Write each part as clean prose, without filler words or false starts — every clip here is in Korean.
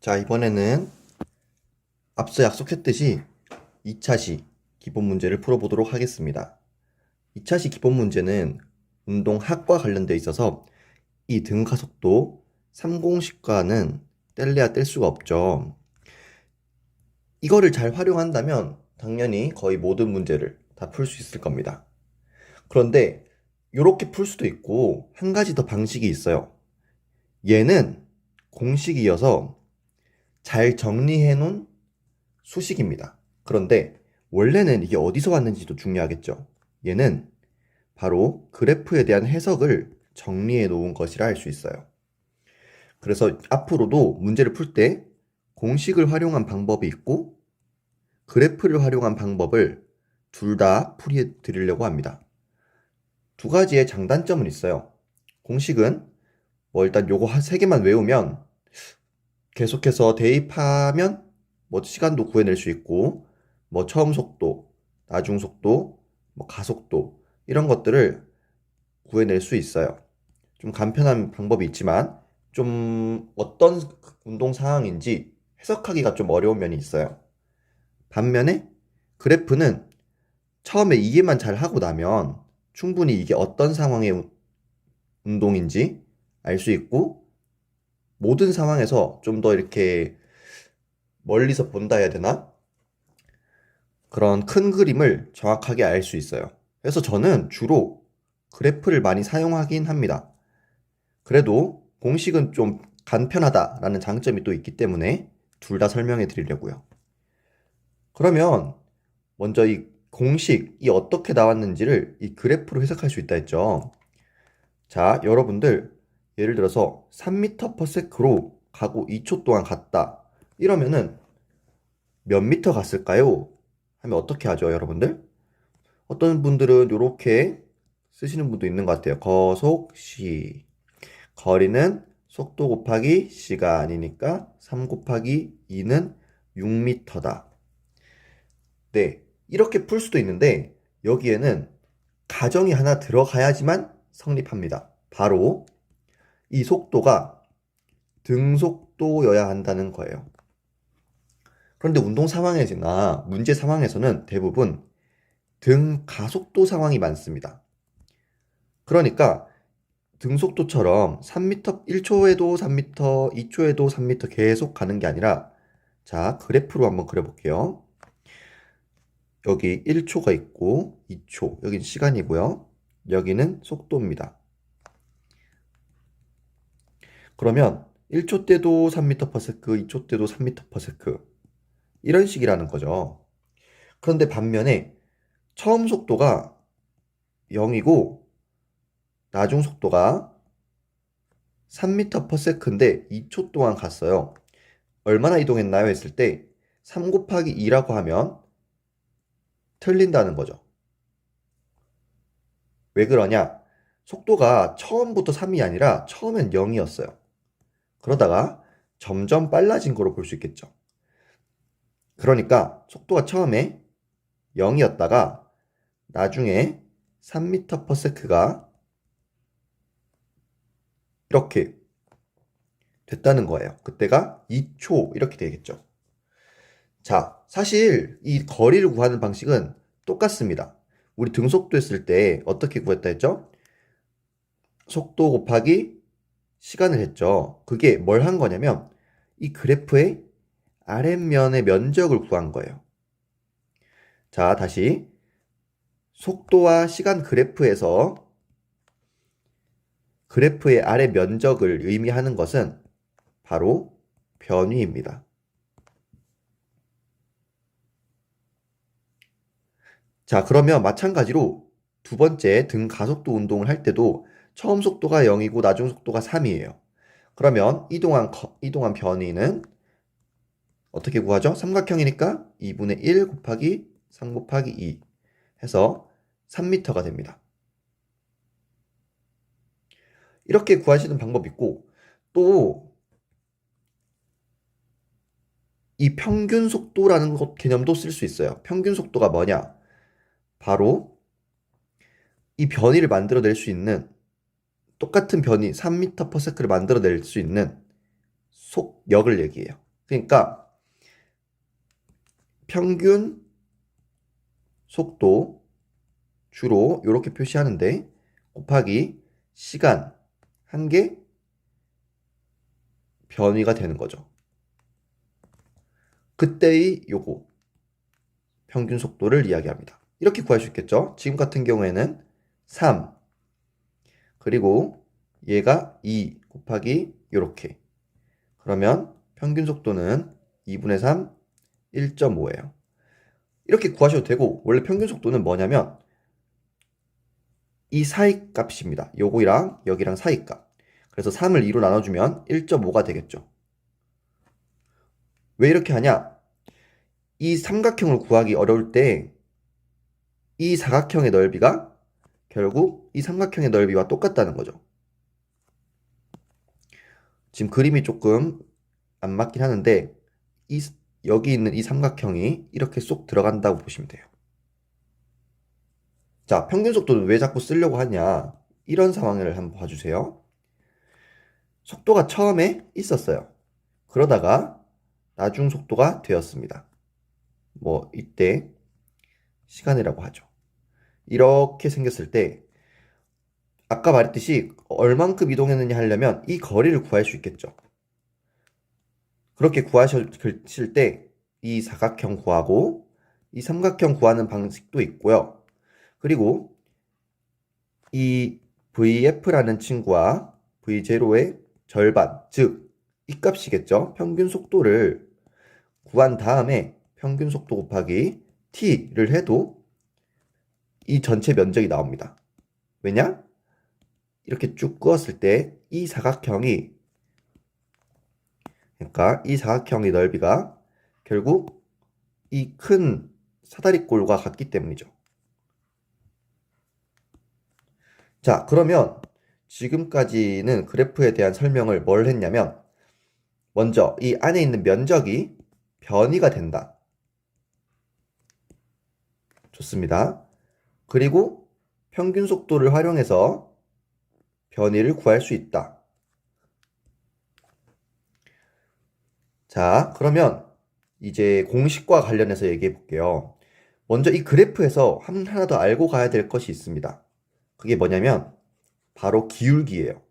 자, 이번에는 앞서 약속했듯이 2차시 기본 문제를 풀어보도록 하겠습니다. 2차시 기본 문제는 운동학과 관련되어 있어서 이 등가속도 3공식과는 뗄래야 뗄 수가 없죠. 이거를 잘 활용한다면 당연히 거의 모든 문제를 다 풀 수 있을 겁니다. 그런데 이렇게 풀 수도 있고 한 가지 더 방식이 있어요. 얘는 공식이어서 잘 정리해 놓은 수식입니다. 그런데 원래는 이게 어디서 왔는지도 중요하겠죠. 얘는 바로 그래프에 대한 해석을 정리해 놓은 것이라 할 수 있어요. 그래서 앞으로도 문제를 풀 때 공식을 활용한 방법이 있고 그래프를 활용한 방법을 둘 다 풀이해 드리려고 합니다. 두 가지의 장단점은 있어요. 공식은 뭐 일단 요거 세 개만 외우면 계속해서 대입하면 뭐 시간도 구해낼 수 있고 뭐 처음 속도, 나중 속도, 뭐 가속도 이런 것들을 구해낼 수 있어요. 좀 간편한 방법이 있지만 좀 어떤 운동 상황인지 해석하기가 좀 어려운 면이 있어요. 반면에 그래프는 처음에 이해만 잘 하고 나면 충분히 이게 어떤 상황의 운동인지 알 수 있고 모든 상황에서 좀 더 이렇게 멀리서 본다 해야 되나? 그런 큰 그림을 정확하게 알 수 있어요. 그래서 저는 주로 그래프를 많이 사용하긴 합니다. 그래도 공식은 좀 간편하다라는 장점이 또 있기 때문에 둘 다 설명해 드리려고요. 그러면 먼저 이 공식이 어떻게 나왔는지를 이 그래프로 해석할 수 있다 했죠. 자, 여러분들 예를 들어서 3m/s로 가고 2초 동안 갔다. 이러면은 몇 미터 갔을까요? 하면 어떻게 하죠, 여러분들? 어떤 분들은 이렇게 쓰시는 분도 있는 것 같아요. 거속, 거리는 속도 곱하기 시간이니까 3 곱하기 2는 6m다. 네, 이렇게 풀 수도 있는데 여기에는 가정이 하나 들어가야지만 성립합니다. 바로 이 속도가 등속도여야 한다는 거예요. 그런데 운동 상황에서나 문제 상황에서는 대부분 등가속도 상황이 많습니다. 그러니까 등속도처럼 3m, 1초에도 3m, 2초에도 3m 계속 가는 게 아니라 자, 그래프로 한번 그려볼게요. 여기 1초가 있고 2초, 여기는 시간이고요. 여기는 속도입니다. 그러면 1초 때도 3m/s, 2초 때도 3m/s 이런 식이라는 거죠. 그런데 반면에 처음 속도가 0이고 나중 속도가 3m/s인데 2초 동안 갔어요. 얼마나 이동했나요? 했을 때 3 곱하기 2라고 하면 틀린다는 거죠. 왜 그러냐? 속도가 처음부터 3이 아니라 처음엔 0이었어요. 그러다가 점점 빨라진 거로 볼 수 있겠죠. 그러니까 속도가 처음에 0이었다가 나중에 3m/s가 이렇게 됐다는 거예요. 그때가 2초 이렇게 되겠죠. 자, 사실 이 거리를 구하는 방식은 똑같습니다. 우리 등속도 했을 때 어떻게 구했다 했죠? 속도 곱하기 시간을 했죠. 그게 뭘 한 거냐면 이 그래프의 아랫면의 면적을 구한 거예요. 자, 다시 속도와 시간 그래프에서 그래프의 아래 면적을 의미하는 것은 바로 변위입니다. 자, 그러면 마찬가지로 두 번째 등 가속도 운동을 할 때도 처음 속도가 0이고 나중 속도가 3이에요. 그러면 이동한 변위는 어떻게 구하죠? 삼각형이니까 2분의 1 곱하기 3 곱하기 2 해서 3m가 됩니다. 이렇게 구하시는 방법이 있고 또 이 평균 속도라는 것 개념도 쓸 수 있어요. 평균 속도가 뭐냐? 바로 이 변위를 만들어낼 수 있는 똑같은 변위 3m/s를 만들어낼 수 있는 속력을 얘기해요. 그러니까 평균 속도 주로 이렇게 표시하는데 곱하기 시간 한 개 변위가 되는 거죠. 그때의 요거 평균 속도를 이야기합니다. 이렇게 구할 수 있겠죠? 지금 같은 경우에는 3 그리고 얘가 2 곱하기 요렇게 그러면 평균 속도는 2분의 3 1.5예요. 이렇게 구하셔도 되고 원래 평균 속도는 뭐냐면 이 사이 값입니다. 요거랑 여기랑 사이 값. 그래서 3을 2로 나눠주면 1.5가 되겠죠. 왜 이렇게 하냐? 이 삼각형을 구하기 어려울 때 이 사각형의 넓이가 결국 이 삼각형의 넓이와 똑같다는 거죠. 지금 그림이 조금 안 맞긴 하는데 여기 있는 이 삼각형이 이렇게 쏙 들어간다고 보시면 돼요. 자, 평균 속도는 왜 자꾸 쓰려고 하냐? 이런 상황을 한번 봐주세요. 속도가 처음에 있었어요. 그러다가 나중 속도가 되었습니다. 뭐 이때 시간이라고 하죠. 이렇게 생겼을 때 아까 말했듯이 얼만큼 이동했느냐 하려면 이 거리를 구할 수 있겠죠. 그렇게 구하실 때 이 사각형 구하고 이 삼각형 구하는 방식도 있고요. 그리고 이 VF라는 친구와 V0의 절반, 즉 이 값이겠죠. 평균 속도를 구한 다음에 평균 속도 곱하기 t를 해도 이 전체 면적이 나옵니다. 왜냐? 이렇게 쭉 그었을 때 이 사각형이 그러니까 이 사각형의 넓이가 결국 이 큰 사다리꼴과 같기 때문이죠. 자, 그러면 지금까지는 그래프에 대한 설명을 뭘 했냐면 먼저 이 안에 있는 면적이 변이가 된다. 좋습니다. 그리고 평균 속도를 활용해서 변이를 구할 수 있다. 자, 그러면 이제 공식과 관련해서 얘기해 볼게요. 먼저 이 그래프에서 하나 더 알고 가야 될 것이 있습니다. 그게 뭐냐면 바로 기울기예요.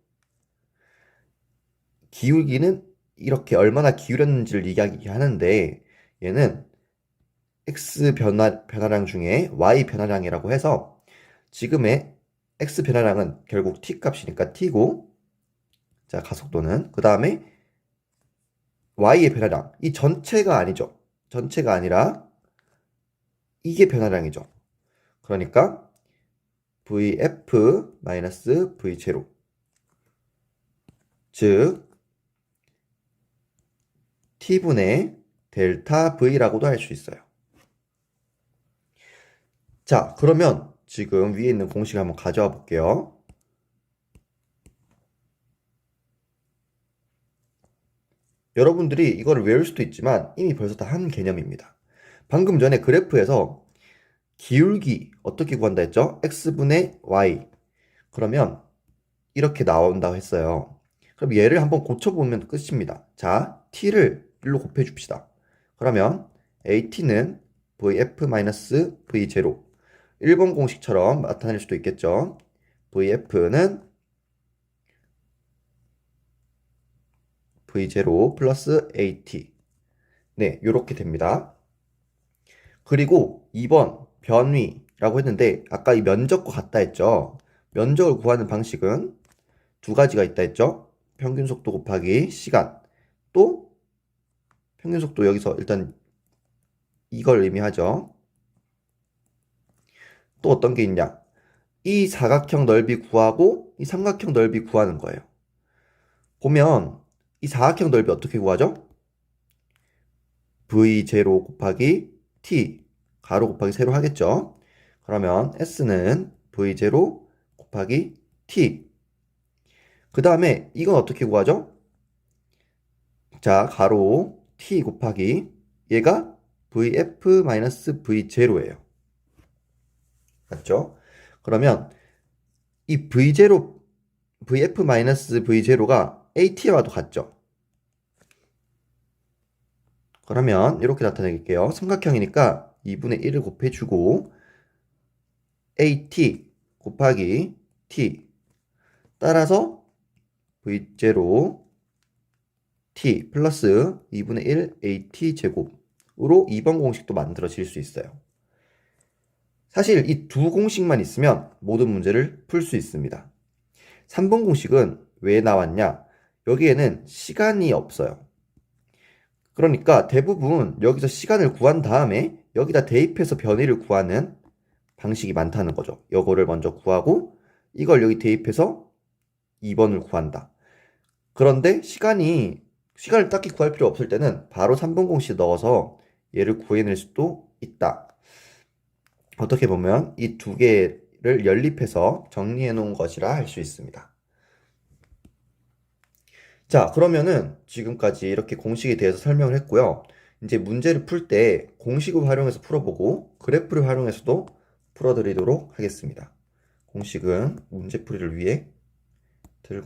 기울기는 이렇게 얼마나 기울였는지를 이야기하는데 얘는 x 변화량 중에 y 변화량이라고 해서 지금의 x 변화량은 결국 t 값이니까 t고 자 가속도는 그 다음에 y의 변화량 이 전체가 아니죠. 전체가 아니라 이게 변화량이죠. 그러니까 vf-v0 즉 t분의 델타 v라고도 할 수 있어요. 자, 그러면 지금 위에 있는 공식을 한번 가져와 볼게요. 여러분들이 이거를 외울 수도 있지만 이미 벌써 다 한 개념입니다. 방금 전에 그래프에서 기울기 어떻게 구한다 했죠? x분의 y. 그러면 이렇게 나온다고 했어요. 그럼 얘를 한번 고쳐보면 끝입니다. 자, t를 1로 곱해줍시다. 그러면 at는 vf-v0 1번 공식처럼 나타낼 수도 있겠죠. vf는 v0 플러스 at 네, 이렇게 됩니다. 그리고 2번 변위라고 했는데 아까 이 면적과 같다 했죠. 면적을 구하는 방식은 두 가지가 있다 했죠. 평균 속도 곱하기 시간 또 평균 속도 여기서 일단 이걸 의미하죠. 또 어떤 게 있냐? 이 사각형 넓이 구하고 이 삼각형 넓이 구하는 거예요. 보면 이 사각형 넓이 어떻게 구하죠? v0 곱하기 t 가로 곱하기 세로 하겠죠. 그러면 s는 v0 곱하기 t 그 다음에 이건 어떻게 구하죠? 자 가로 t 곱하기 얘가 vf-v0예요. 맞죠? 그러면 이 v0 vf-v0가 at와도 같죠? 그러면 이렇게 나타내릴게요. 삼각형이니까 2분의 1을 곱해주고 AT 곱하기 T 따라서 V0 T 플러스 2분의 1 AT 제곱으로 2번 공식도 만들어질 수 있어요. 사실 이 두 공식만 있으면 모든 문제를 풀 수 있습니다. 3번 공식은 왜 나왔냐? 여기에는 시간이 없어요. 그러니까 대부분 여기서 시간을 구한 다음에 여기다 대입해서 변위를 구하는 방식이 많다는 거죠. 요거를 먼저 구하고 이걸 여기 대입해서 2번을 구한다. 그런데 시간을 딱히 구할 필요 없을 때는 바로 3번 공식 넣어서 얘를 구해낼 수도 있다. 어떻게 보면 이 두 개를 연립해서 정리해 놓은 것이라 할 수 있습니다. 자, 그러면은 지금까지 이렇게 공식에 대해서 설명을 했고요. 이제 문제를 풀 때 공식을 활용해서 풀어보고 그래프를 활용해서도 풀어드리도록 하겠습니다. 공식은 문제풀이를 위해 들고